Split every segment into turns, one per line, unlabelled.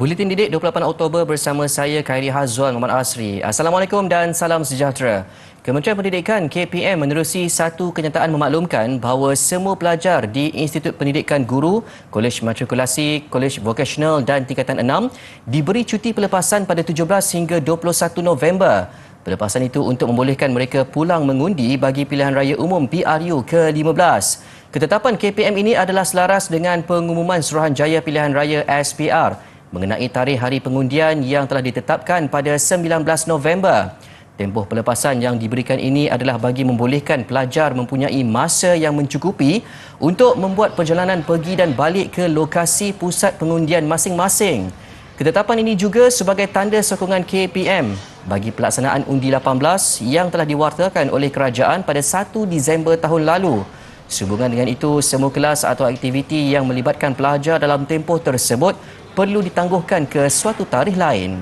Buletin Didik 28 Oktober bersama saya Khairi Hazwan Muhammad Asri. Assalamualaikum dan salam sejahtera. Kementerian Pendidikan KPM menerusi satu kenyataan memaklumkan bahawa semua pelajar di Institut Pendidikan Guru, Kolej Matrikulasi, Kolej Vokasional dan Tingkatan 6 diberi cuti pelepasan pada 17 hingga 21 November. Pelepasan itu untuk membolehkan mereka pulang mengundi bagi pilihan raya umum PRU ke-15. Ketetapan KPM ini adalah selaras dengan pengumuman Suruhanjaya Pilihan Raya SPR mengenai tarikh hari pengundian yang telah ditetapkan pada 19 November. Tempoh pelepasan yang diberikan ini adalah bagi membolehkan pelajar mempunyai masa yang mencukupi untuk membuat perjalanan pergi dan balik ke lokasi pusat pengundian masing-masing. Ketetapan ini juga sebagai tanda sokongan KPM bagi pelaksanaan undi 18 yang telah diwartakan oleh kerajaan pada 1 Disember tahun lalu. Sehubungan dengan itu, semua kelas atau aktiviti yang melibatkan pelajar dalam tempoh tersebut perlu ditangguhkan ke suatu tarikh lain.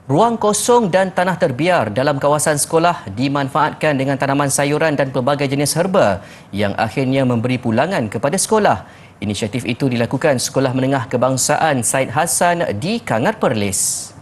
Ruang kosong dan tanah terbiar dalam kawasan sekolah dimanfaatkan dengan tanaman sayuran dan pelbagai jenis herba yang akhirnya memberi pulangan kepada sekolah. Inisiatif itu dilakukan Sekolah Menengah Kebangsaan Syed Hassan di Kangar Perlis.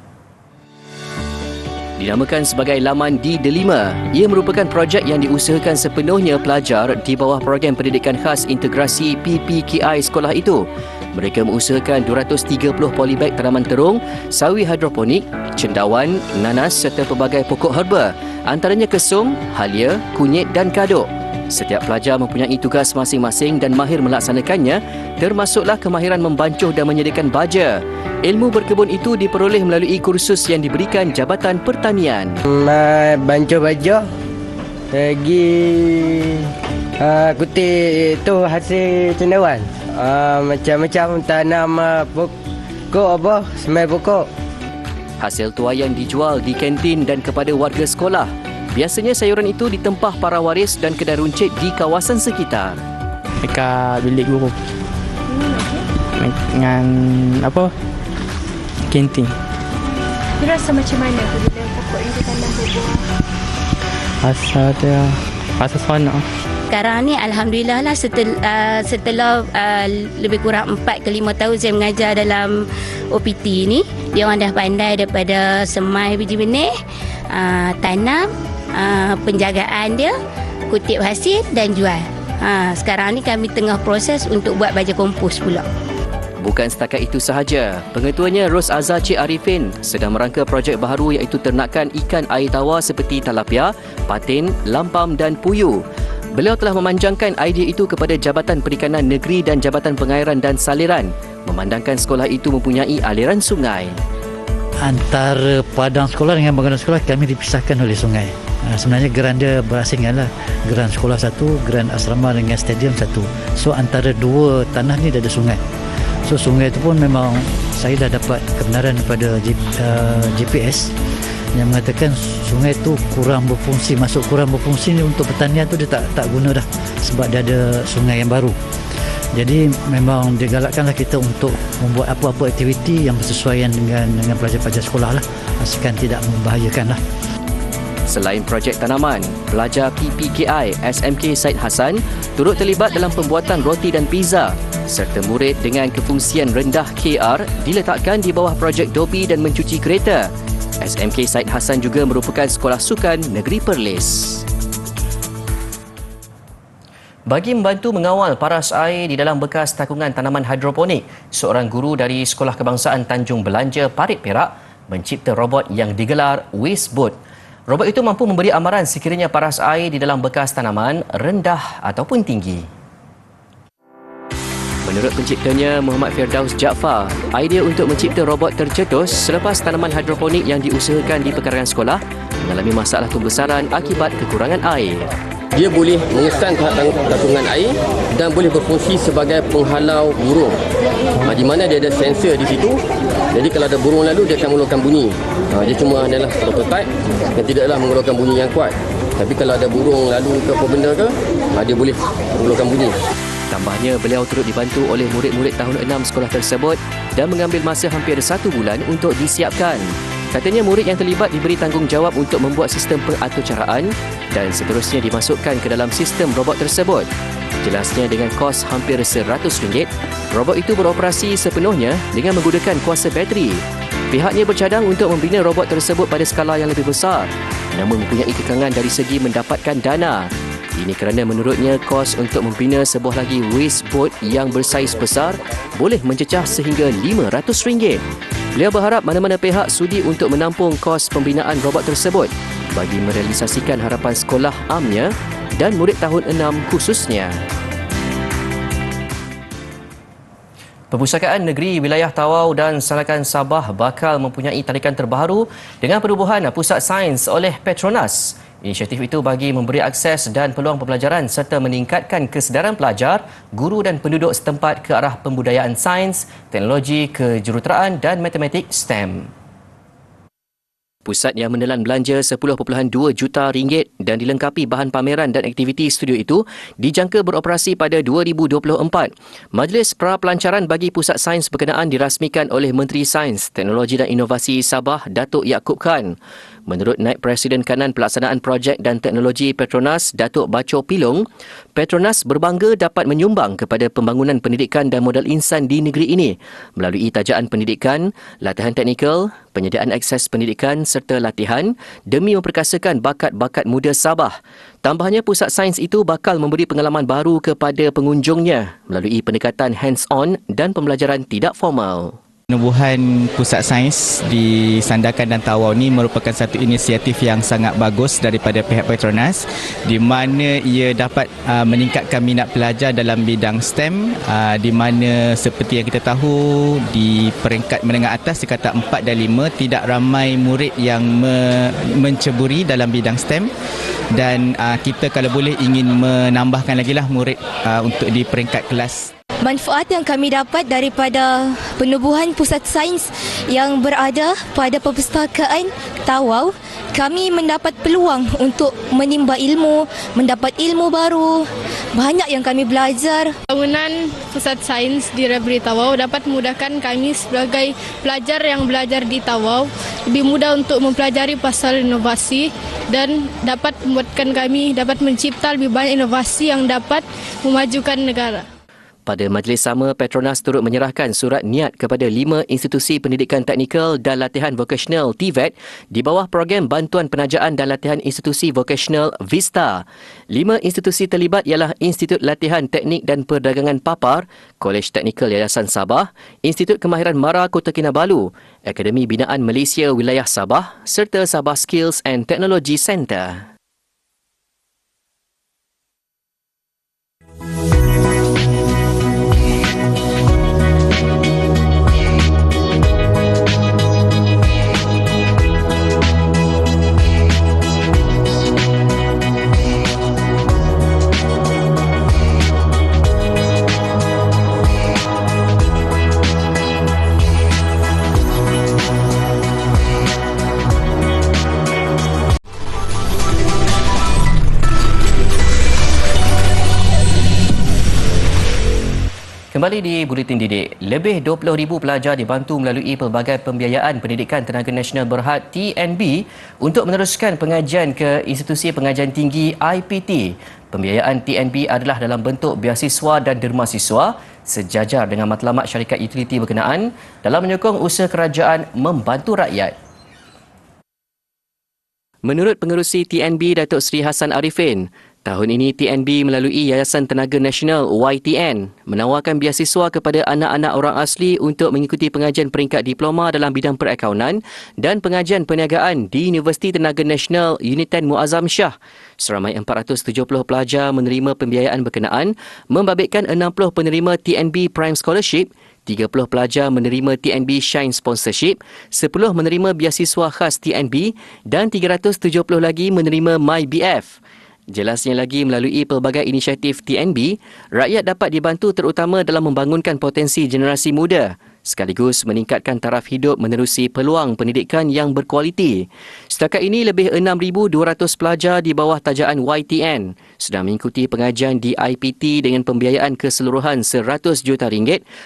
Dinamakan sebagai Laman di Delima, ia merupakan projek yang diusahakan sepenuhnya pelajar di bawah program pendidikan khas integrasi PPKI sekolah itu. Mereka mengusahakan 230 polybag tanaman terung, sawi hidroponik, cendawan, nanas serta pelbagai pokok herba, antaranya kesum, halia, kunyit dan kaduk. Setiap pelajar mempunyai tugas masing-masing dan mahir melaksanakannya, termasuklah kemahiran membancuh dan menyediakan baja. Ilmu berkebun itu diperoleh melalui kursus yang diberikan Jabatan Pertanian.
Bancuh baja, lagi kutip itu hasil cendawan. Macam-macam tanam pokok apa, semai pokok.
Hasil tuaian dijual di kantin dan kepada warga sekolah. Biasanya sayuran itu ditempah para waris dan kedai runcit di kawasan sekitar.
Dekat bilik guru. Dengan apa? Kantin.
Dia rasa macam mana bila pokok yang ditanam berbuah?
Rasa seronok.
Sekarang ni Alhamdulillah lah setelah lebih kurang 4 ke 5 tahun saya mengajar dalam OPT ni, dia orang dah pandai daripada semai biji benih, tanam, penjagaan dia, kutip hasil dan jual. Sekarang ni kami tengah proses untuk buat baja kompos pula.
Bukan setakat itu sahaja, pengetuanya Ros Azhar Cik Arifin sedang merangka projek baharu iaitu ternakan ikan air tawar seperti talapia, patin, lampam dan puyuh. Beliau telah memanjangkan idea itu kepada Jabatan Perikanan Negeri dan Jabatan Pengairan dan Saliran, memandangkan sekolah itu mempunyai aliran sungai.
Antara padang sekolah dengan bangunan sekolah kami dipisahkan oleh sungai. Sebenarnya geran dia berasingan lah. Geran sekolah satu, geran asrama dengan stadium satu. So antara dua tanah ni dah ada sungai. So sungai tu pun memang saya dah dapat kebenaran daripada GPS yang mengatakan sungai tu kurang berfungsi. Masuk kurang berfungsi ni untuk pertanian tu dia tak guna dah sebab dia ada sungai yang baru. Jadi memang digalakkanlah kita untuk membuat apa-apa aktiviti yang bersesuaian dengan pelajar-pelajar sekolah lah. Asalkan tidak membahayakan lah.
Selain projek tanaman, pelajar PPKI SMK Syed Hassan turut terlibat dalam pembuatan roti dan pizza serta murid dengan kefungsian rendah KR diletakkan di bawah projek Dobi dan mencuci kereta. SMK Syed Hassan juga merupakan sekolah sukan Negeri Perlis. Bagi membantu mengawal paras air di dalam bekas takungan tanaman hidroponik, seorang guru dari Sekolah Kebangsaan Tanjung Belanja, Parit Perak mencipta robot yang digelar Wastebot. Robot itu mampu memberi amaran sekiranya paras air di dalam bekas tanaman rendah ataupun tinggi. Menurut penciptanya Muhammad Firdaus Jaafar, idea untuk mencipta robot tercetus selepas tanaman hidroponik yang diusahakan di pekarangan sekolah mengalami masalah pembesaran akibat kekurangan air.
Dia boleh mengesan takungan air dan boleh berfungsi sebagai penghalau burung. Di mana dia ada sensor di situ. Jadi kalau ada burung lalu dia akan mengeluarkan bunyi. Dia cuma adalah prototype dan tidaklah mengeluarkan bunyi yang kuat. Tapi kalau ada burung lalu ke apa benda ke, dia boleh mengeluarkan bunyi.
Tambahnya, beliau turut dibantu oleh murid-murid tahun 6 sekolah tersebut dan mengambil masa hampir 1 bulan untuk disiapkan. Katanya murid yang terlibat diberi tanggungjawab untuk membuat sistem pengaturcaraan dan seterusnya dimasukkan ke dalam sistem robot tersebut. Jelasnya dengan kos hampir RM100, robot itu beroperasi sepenuhnya dengan menggunakan kuasa bateri. Pihaknya bercadang untuk membina robot tersebut pada skala yang lebih besar, namun mempunyai kekangan dari segi mendapatkan dana. Ini kerana menurutnya kos untuk membina sebuah lagi waste boat yang bersaiz besar boleh mencecah sehingga RM500. Beliau berharap mana-mana pihak sudi untuk menampung kos pembinaan robot tersebut bagi merealisasikan harapan sekolah amnya dan murid tahun 6 khususnya. Perpustakaan Negeri Wilayah Tawau dan Sanakan Sabah bakal mempunyai tarikan terbaru dengan penubuhan Pusat Sains oleh Petronas. Inisiatif itu bagi memberi akses dan peluang pembelajaran serta meningkatkan kesedaran pelajar, guru dan penduduk setempat ke arah pembudayaan sains, teknologi, kejuruteraan dan matematik STEM. Pusat yang menelan belanja RM10.2 juta dan dilengkapi bahan pameran dan aktiviti studio itu dijangka beroperasi pada 2024. Majlis pra-pelancaran bagi Pusat Sains berkenaan dirasmikan oleh Menteri Sains, Teknologi dan Inovasi Sabah, Datuk Yaakob Khan. Menurut Naib Presiden Kanan Pelaksanaan Projek dan Teknologi Petronas, Datuk Baco Pilong, Petronas berbangga dapat menyumbang kepada pembangunan pendidikan dan modal insan di negeri ini melalui tajaan pendidikan, latihan teknikal, penyediaan akses pendidikan serta latihan demi memperkasakan bakat-bakat muda Sabah. Tambahnya, Pusat Sains itu bakal memberi pengalaman baru kepada pengunjungnya melalui pendekatan hands-on dan pembelajaran tidak formal.
Penubuhan Pusat Sains di Sandakan dan Tawau ini merupakan satu inisiatif yang sangat bagus daripada pihak Petronas di mana ia dapat meningkatkan minat pelajar dalam bidang STEM di mana seperti yang kita tahu di peringkat menengah atas sekatan 4 dan 5 tidak ramai murid yang menceburi dalam bidang STEM dan kita kalau boleh ingin menambahkan lagi lah murid untuk di peringkat kelas.
Manfaat yang kami dapat daripada penubuhan pusat sains yang berada pada perpustakaan Tawau, kami mendapat peluang untuk menimba ilmu, mendapat ilmu baru. Banyak yang kami belajar.
Bangunan pusat sains di Rebri Tawau dapat memudahkan kami sebagai pelajar yang belajar di Tawau lebih mudah untuk mempelajari pasal inovasi dan dapat membuatkan kami dapat mencipta lebih banyak inovasi yang dapat memajukan negara.
Pada majlis sama, Petronas turut menyerahkan surat niat kepada 5 institusi pendidikan teknikal dan latihan vokasional TVET di bawah program bantuan penajaan dan latihan institusi vokasional VISTA. 5 institusi terlibat ialah Institut Latihan Teknik dan Perdagangan Papar, Kolej Teknikal Yayasan Sabah, Institut Kemahiran Mara Kota Kinabalu, Akademi Binaan Malaysia Wilayah Sabah serta Sabah Skills and Technology Centre. Kembali di Buletin Didik, lebih 20,000 pelajar dibantu melalui pelbagai pembiayaan Pendidikan Tenaga Nasional Berhad TNB untuk meneruskan pengajian ke Institusi Pengajian Tinggi IPT. Pembiayaan TNB adalah dalam bentuk beasiswa dan derma siswa sejajar dengan matlamat syarikat utiliti berkenaan dalam menyokong usaha kerajaan membantu rakyat. Menurut pengerusi TNB Datuk Seri Hassan Arifin, tahun ini TNB melalui Yayasan Tenaga Nasional YTN menawarkan biasiswa kepada anak-anak orang asli untuk mengikuti pengajian peringkat diploma dalam bidang perakaunan dan pengajian perniagaan di Universiti Tenaga Nasional Unitan Muazzam Shah. Seramai 470 pelajar menerima pembiayaan berkenaan, membabitkan 60 penerima TNB Prime Scholarship, 30 pelajar menerima TNB Shine Sponsorship, 10 menerima biasiswa khas TNB dan 370 lagi menerima MyBF. Jelasnya lagi, melalui pelbagai inisiatif TNB, rakyat dapat dibantu terutama dalam membangunkan potensi generasi muda sekaligus meningkatkan taraf hidup menerusi peluang pendidikan yang berkualiti. Setakat ini, lebih 6,200 pelajar di bawah tajaan YTN sedang mengikuti pengajian di IPT dengan pembiayaan keseluruhan RM100 juta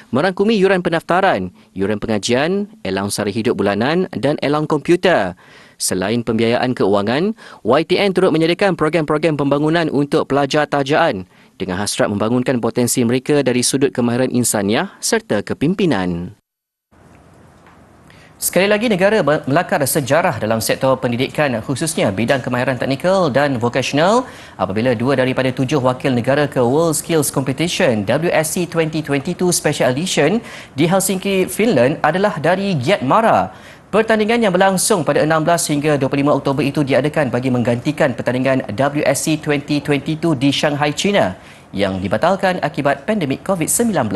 merangkumi yuran pendaftaran, yuran pengajian, allowance sara hidup bulanan dan allowance komputer. Selain pembiayaan keuangan, YTN turut menyediakan program-program pembangunan untuk pelajar tajaan. dengan hasrat membangunkan potensi mereka dari sudut kemahiran insaniah serta kepimpinan. Sekali lagi, negara melakar sejarah dalam sektor pendidikan, khususnya bidang kemahiran teknikal dan vokasional apabila 2 daripada 7 wakil negara ke World Skills Competition WSC 2022 Special Edition di Helsinki, Finland adalah dari Giat Mara. Pertandingan yang berlangsung pada 16 hingga 25 Oktober itu diadakan bagi menggantikan pertandingan WSC 2022 di Shanghai, China yang dibatalkan akibat pandemik COVID-19.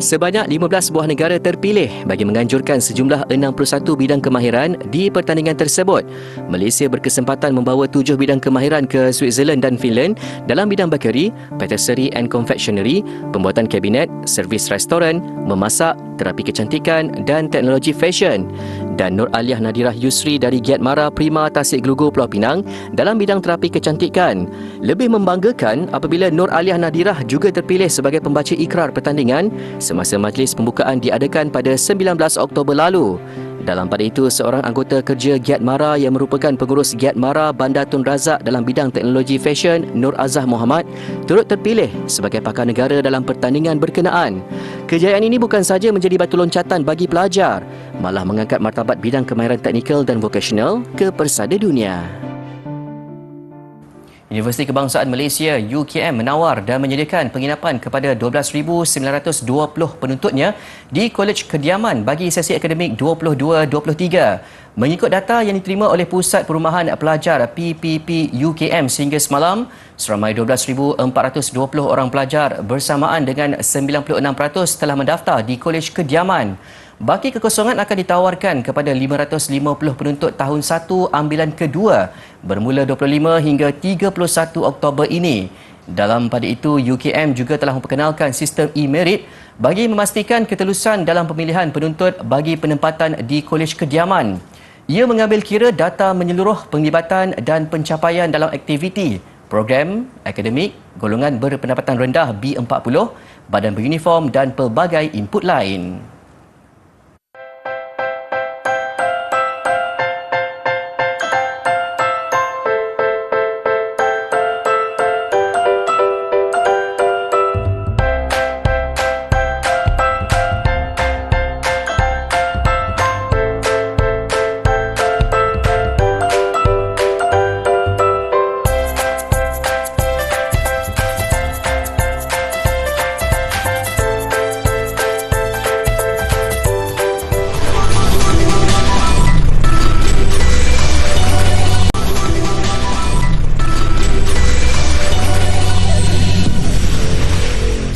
Sebanyak 15 buah negara terpilih bagi menganjurkan sejumlah 61 bidang kemahiran di pertandingan tersebut. Malaysia berkesempatan membawa 7 bidang kemahiran ke Switzerland dan Finland dalam bidang bakery, patisserie and confectionery, pembuatan kabinet, servis restoran, memasak, terapi kecantikan dan teknologi fashion. Dan Nur Aliyah Nadirah Yusri dari Giat Mara Prima Tasik Glugu Pulau Pinang dalam bidang terapi kecantikan. Lebih membanggakan apabila Nur Aliyah Nadirah juga terpilih sebagai pembaca ikrar pertandingan semasa majlis pembukaan diadakan pada 19 Oktober lalu. Dalam pada itu, seorang anggota kerja Giat Mara yang merupakan pengurus Giat Mara Bandar Tun Razak dalam bidang teknologi fashion, Nur Azah Muhammad, turut terpilih sebagai pakar negara dalam pertandingan berkenaan. Kejayaan ini bukan sahaja menjadi batu loncatan bagi pelajar, malah mengangkat martabat bidang kemahiran teknikal dan vokasional ke persada dunia. Universiti Kebangsaan Malaysia UKM menawar dan menyediakan penginapan kepada 12,920 penuntutnya di Kolej Kediaman bagi sesi akademik 22-23. Mengikut data yang diterima oleh Pusat Perumahan Pelajar PPP UKM sehingga semalam, seramai 12,420 orang pelajar bersamaan dengan 96% telah mendaftar di Kolej Kediaman. Baki kekosongan akan ditawarkan kepada 550 penuntut tahun 1 ambilan kedua bermula 25 hingga 31 Oktober ini. Dalam pada itu, UKM juga telah memperkenalkan sistem e-merit bagi memastikan ketelusan dalam pemilihan penuntut bagi penempatan di Kolej Kediaman. Ia mengambil kira data menyeluruh penglibatan dan pencapaian dalam aktiviti, program, akademik, golongan berpendapatan rendah B40, badan beruniform dan pelbagai input lain.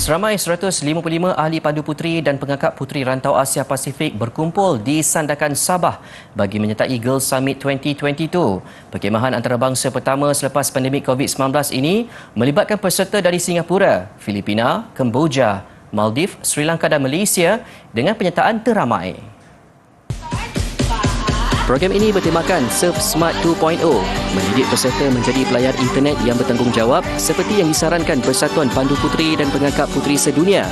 Seramai 155 ahli pandu puteri dan pengangkat puteri rantau Asia Pasifik berkumpul di Sandakan Sabah bagi menyertai Girls Summit 2022. Perkemahan antarabangsa pertama selepas pandemik COVID-19 ini melibatkan peserta dari Singapura, Filipina, Kemboja, Maldives, Sri Lanka dan Malaysia dengan penyertaan teramai. Program ini bertemakan Surf Smart 2.0, mendidik peserta menjadi pelayar internet yang bertanggungjawab seperti yang disarankan Persatuan Pandu Puteri dan Pengangkat Puteri Sedunia.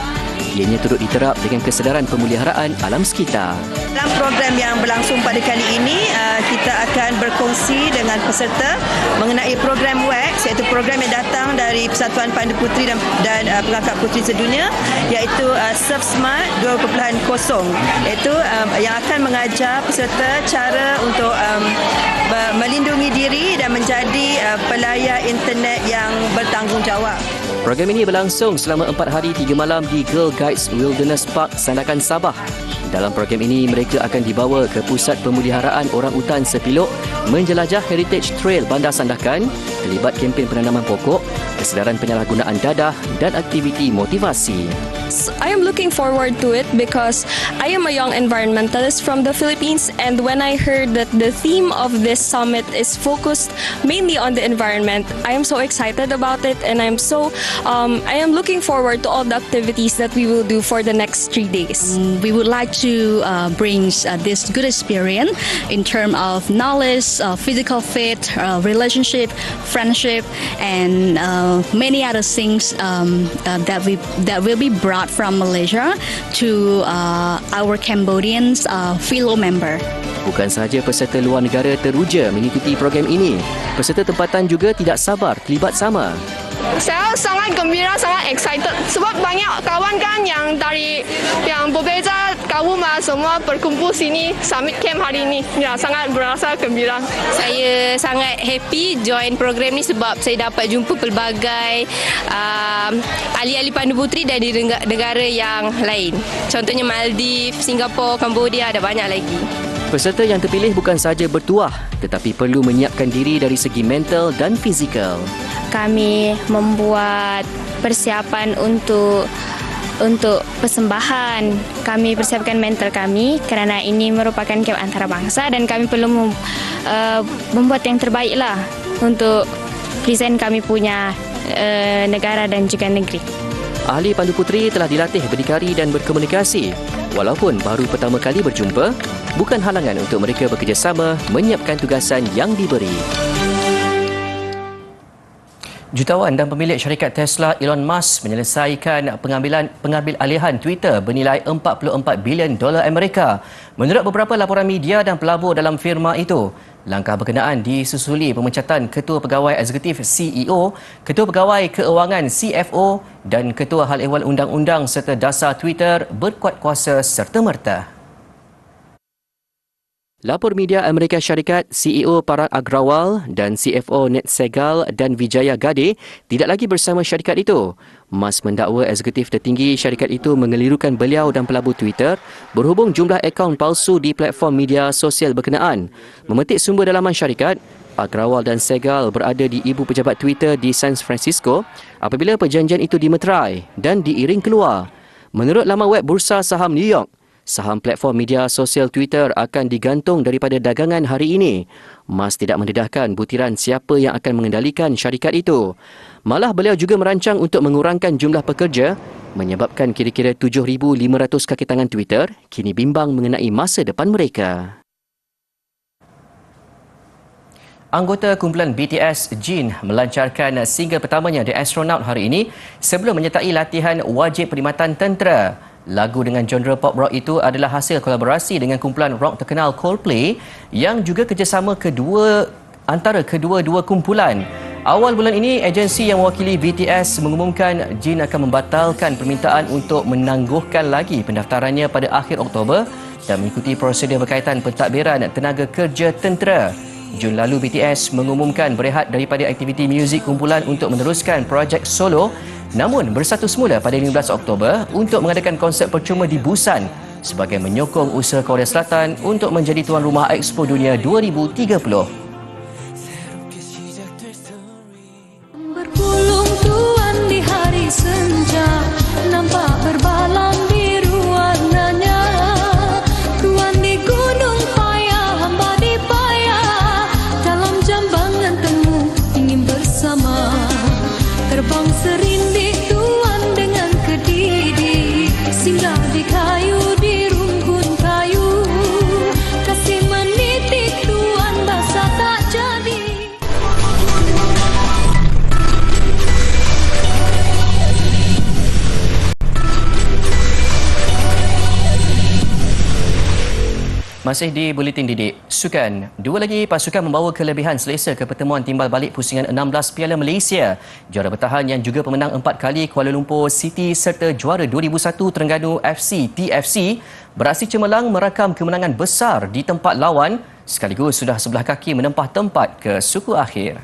Ianya turut diterap dengan kesedaran pemeliharaan alam sekitar.
Dalam program yang berlangsung pada kali ini, kita akan berkongsi dengan peserta mengenai program WAX, iaitu program yang datang dari Persatuan Pandu Puteri dan Pengangkat Puteri Sedunia, iaitu Surf Smart 2.0, iaitu yang akan mengajar peserta cara untuk melindungi diri dan menjadi pelayar internet yang bertanggungjawab.
Program ini berlangsung selama 4 hari 3 malam di Girl Guides Wilderness Park, Sandakan Sabah. Dalam program ini, mereka akan dibawa ke Pusat Pemeliharaan Orang Utan Sepilok, menjelajah Heritage Trail Bandar Sandakan, terlibat kempen penanaman pokok, kesedaran penyalahgunaan dadah dan aktiviti motivasi.
I am looking forward to it because I am a young environmentalist from the Philippines, and when I heard that the theme of this summit is focused mainly on the environment, I am so excited about it, and I am looking forward to all the activities that we will do for the next 3 days.
We would like to bring this good experience in terms of knowledge, physical fit, relationship, friendship, and many other things that will be brought from Malaysia to our Cambodian fellow member.
Bukan sahaja peserta luar negara teruja mengikuti program ini, peserta tempatan juga tidak sabar terlibat sama.
Saya sangat gembira, sangat excited sebab banyak kawan kan yang berbeza kaum semua berkumpul sini summit camp hari ini. Ya, sangat berasa gembira.
Saya sangat happy join program ni sebab saya dapat jumpa pelbagai ahli-ahli pandu puteri dari negara yang lain. Contohnya Maldives, Singapura, Cambodia, ada banyak lagi.
Peserta yang terpilih bukan sahaja bertuah tetapi perlu menyiapkan diri dari segi mental dan fizikal.
Kami membuat persiapan untuk persembahan. Kami persiapkan mental kami kerana ini merupakan camp antarabangsa dan kami perlu membuat yang terbaiklah untuk present kami punya negara dan juga negeri.
Ahli pandu puteri telah dilatih berdikari dan berkomunikasi. Walaupun baru pertama kali berjumpa, bukan halangan untuk mereka bekerjasama menyiapkan tugasan yang diberi. Jutawan dan pemilik syarikat Tesla Elon Musk menyelesaikan pengambil alihan Twitter bernilai $44 bilion Amerika. Menurut beberapa laporan media dan pelabur dalam firma itu, langkah berkenaan disusuli pemecatan Ketua Pegawai Eksekutif CEO, Ketua Pegawai Keuangan CFO dan Ketua Hal Ehwal Undang-Undang serta dasar Twitter berkuat kuasa serta-merta. Lapor media Amerika Syarikat, CEO Parag Agrawal dan CFO Ned Segal dan Vijaya Gade tidak lagi bersama syarikat itu. Musk mendakwa eksekutif tertinggi syarikat itu mengelirukan beliau dan pelabur Twitter berhubung jumlah akaun palsu di platform media sosial berkenaan. Memetik sumber dalaman syarikat, Agrawal dan Segal berada di ibu pejabat Twitter di San Francisco apabila perjanjian itu dimeterai dan diiring keluar. Menurut laman web Bursa Saham New York, saham platform media sosial Twitter akan digantung daripada dagangan hari ini. Musk tidak mendedahkan butiran siapa yang akan mengendalikan syarikat itu. Malah beliau juga merancang untuk mengurangkan jumlah pekerja, menyebabkan kira-kira 7,500 kaki tangan Twitter kini bimbang mengenai masa depan mereka. Anggota kumpulan BTS, Jin, melancarkan single pertamanya The Astronaut hari ini sebelum menyertai latihan wajib perkhidmatan tentera. Lagu dengan genre pop rock itu adalah hasil kolaborasi dengan kumpulan rock terkenal Coldplay yang juga kerjasama antara kedua-dua kumpulan. Awal bulan ini, agensi yang mewakili BTS mengumumkan Jin akan membatalkan permintaan untuk menangguhkan lagi pendaftarannya pada akhir Oktober dan mengikuti prosedur berkaitan pentadbiran tenaga kerja tentera. Jun lalu, BTS mengumumkan berehat daripada aktiviti muzik kumpulan untuk meneruskan projek solo, namun bersatu semula pada 15 Oktober untuk mengadakan konsert percuma di Busan sebagai menyokong usaha Korea Selatan untuk menjadi tuan rumah Expo Dunia 2030.
Berpulung tuan di hari senja, nampak berbalang biru warnanya. Tuan di gunung payah, hamba di payah, dalam jambangan temu ingin bersama. Terbang serindik tuan dengan kedidi, singgah di kayu, di rumpun kayu. Kasih menitik tuan basah tak jadi.
Masih di Buletin Didik, Sukan. Dua lagi pasukan membawa kelebihan selesa ke pertemuan timbal balik pusingan 16 Piala Malaysia. Juara bertahan yang juga pemenang 4 kali Kuala Lumpur City serta juara 2001 Terengganu FC TFC beraksi cemerlang merakam kemenangan besar di tempat lawan sekaligus sudah sebelah kaki menempah tempat ke suku akhir.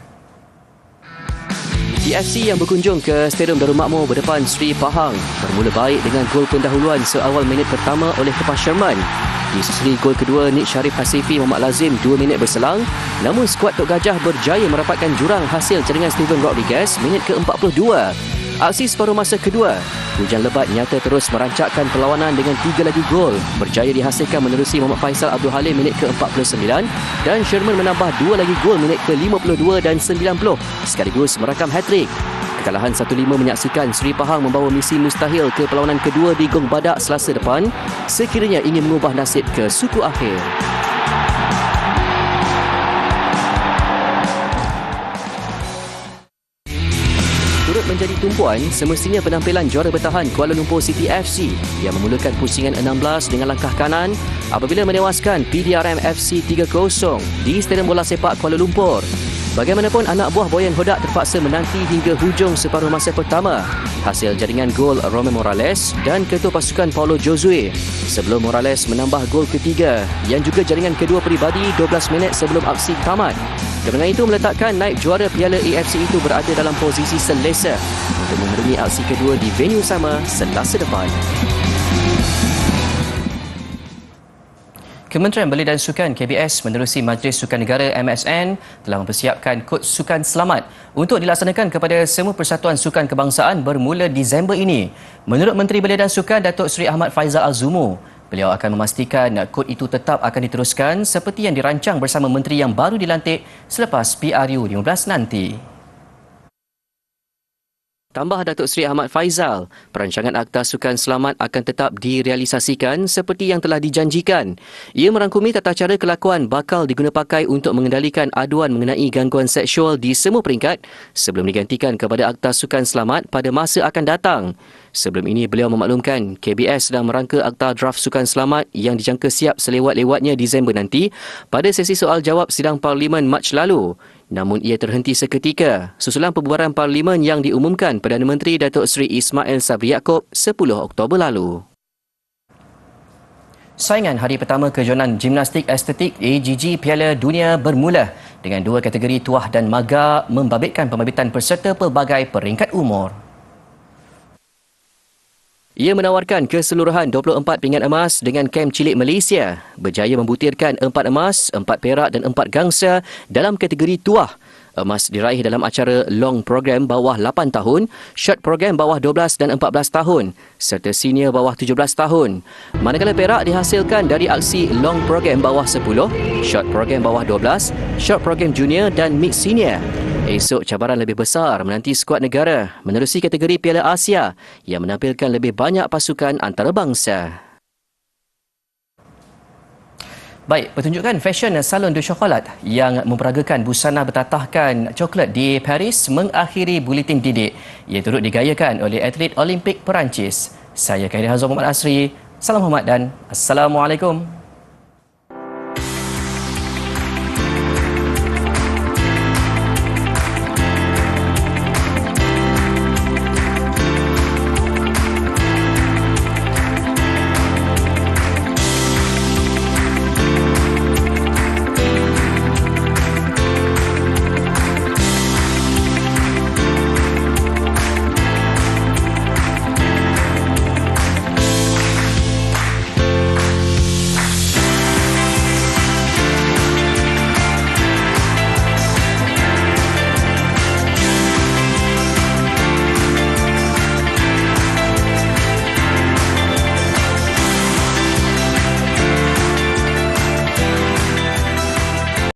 TFC yang berkunjung ke Stadium Darul Makmur berdepan Sri Pahang bermula baik dengan gol pendahuluan seawal minit pertama oleh Kepas Sherman. Disusuli gol kedua Nik Sharif Hasifi Muhammad Lazim 2 minit berselang, namun skuad Tok Gajah berjaya merapatkan jurang hasil cadangan Steven Rodriguez minit ke-42. Aksi separuh masa kedua, hujan lebat nyata terus merancakkan perlawanan dengan 3 lagi gol berjaya dihasilkan menerusi Muhammad Faisal Abdul Halim minit ke-49 dan Sherman menambah 2 lagi gol minit ke-52 dan 90 sekaligus merakam hat-trick. Kekalahan 1-5 menyaksikan Sri Pahang membawa misi mustahil ke perlawanan kedua di Gong Badak Selasa depan sekiranya ingin mengubah nasib ke suku akhir. turut menjadi tumpuan, semestinya penampilan juara bertahan Kuala Lumpur City FC yang memulakan pusingan 16 dengan langkah kanan apabila menewaskan PDRM FC 3-0 di Stadium Bola Sepak Kuala Lumpur. Bagaimanapun, anak buah Boyan Hodak terpaksa menanti hingga hujung separuh masa pertama hasil jaringan gol Roman Morales dan ketua pasukan Paulo Josue sebelum Morales menambah gol ketiga yang juga jaringan kedua peribadi 12 minit sebelum aksi tamat. Kemenangan itu meletakkan naib juara Piala AFC itu berada dalam posisi selesa untuk memerungi aksi kedua di venue sama Selasa depan. Kementerian Belia dan Sukan KBS menerusi Majlis Sukan Negara MSN telah mempersiapkan kod sukan selamat untuk dilaksanakan kepada semua persatuan sukan kebangsaan bermula Disember ini. Menurut Menteri Belia dan Sukan Datuk Seri Ahmad Faizal Al-Zumu, beliau akan memastikan kod itu tetap akan diteruskan seperti yang dirancang bersama menteri yang baru dilantik selepas PRU 15 nanti. Tambah Datuk Seri Ahmad Faizal, perancangan Akta Sukan Selamat akan tetap direalisasikan seperti yang telah dijanjikan. Ia merangkumi tata cara kelakuan bakal diguna pakai untuk mengendalikan aduan mengenai gangguan seksual di semua peringkat sebelum digantikan kepada Akta Sukan Selamat pada masa akan datang. Sebelum ini, beliau memaklumkan KBS sedang merangka Akta Draft Sukan Selamat yang dijangka siap selewat-lewatnya Disember nanti pada sesi soal jawab sidang Parlimen Mac lalu. Namun ia terhenti seketika susulan pembubaran Parlimen yang diumumkan Perdana Menteri Datuk Seri Ismail Sabri Yaakob 10 Oktober lalu. Saingan hari pertama kejohanan gimnastik estetik AGG Piala Dunia bermula dengan dua kategori tuah dan maga membabitkan pembabitan peserta pelbagai peringkat umur. Ia menawarkan keseluruhan 24 pingat emas dengan kem cilik Malaysia, berjaya membutirkan 4 emas, 4 perak dan 4 gangsa dalam kategori tuah. Emas diraih dalam acara long program bawah 8 tahun, short program bawah 12 dan 14 tahun, serta senior bawah 17 tahun. Manakala perak dihasilkan dari aksi long program bawah 10, short program bawah 12, short program junior dan mix senior. Esok cabaran lebih besar menanti skuad negara menerusi kategori Piala Asia yang menampilkan lebih banyak pasukan antarabangsa. Baik, pertunjukan fashion Salon de Chocolat yang memperagakan busana bertatahkan coklat di Paris mengakhiri buletin didik. Ia turut digayakan oleh atlet Olimpik Perancis. Saya Khairi Hazwan Muhammad Asri. Salam hormat dan Assalamualaikum.